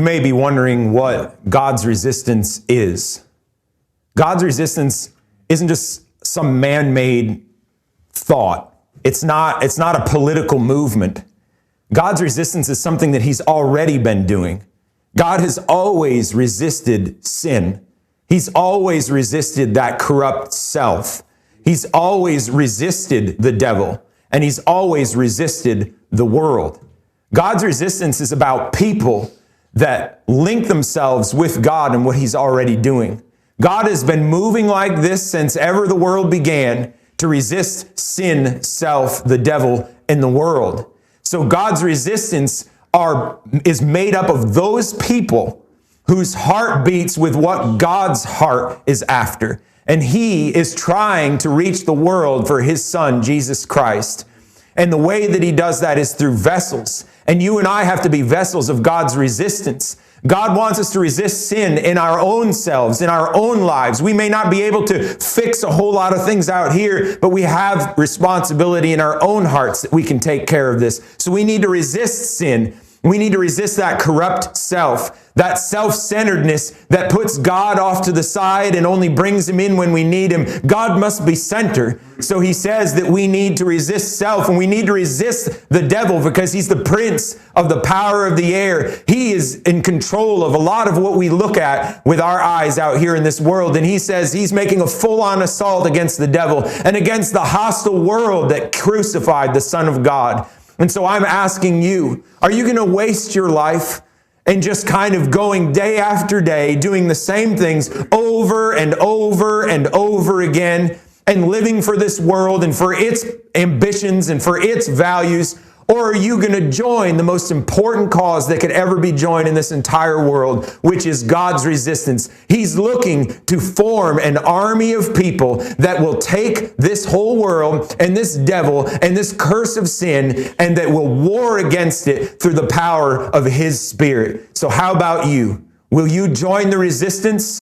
You may be wondering what God's resistance is. God's resistance isn't just some man-made thought. It's not a political movement. God's resistance is something that he's already been doing. God has always resisted sin. He's always resisted that corrupt self. He's always resisted the devil, and he's always resisted the world. God's resistance is about people that link themselves with God and what he's already doing. God has been moving like this since ever the world began to resist sin, self, the devil, and the world. So God's resistance is made up of those people whose heart beats with what God's heart is after. And he is trying to reach the world for his son, Jesus Christ. And the way that he does that is through vessels. And you and I have to be vessels of God's resistance. God wants us to resist sin in our own selves, in our own lives. We may not be able to fix a whole lot of things out here, but we have responsibility in our own hearts that we can take care of this. So we need to resist sin. We need to resist that corrupt self, that self-centeredness that puts God off to the side and only brings him in when we need him. God must be center. So he says that we need to resist self, and we need to resist the devil because he's the prince of the power of the air. He is in control of a lot of what we look at with our eyes out here in this world. And he says he's making a full-on assault against the devil and against the hostile world that crucified the Son of God. And so I'm asking you, are you going to waste your life and just kind of going day after day, doing the same things over and over and over again, and living for this world and for its ambitions and for its values? Or are you going to join the most important cause that could ever be joined in this entire world, which is God's resistance? He's looking to form an army of people that will take this whole world and this devil and this curse of sin, and that will war against it through the power of his Spirit. So how about you? Will you join the resistance?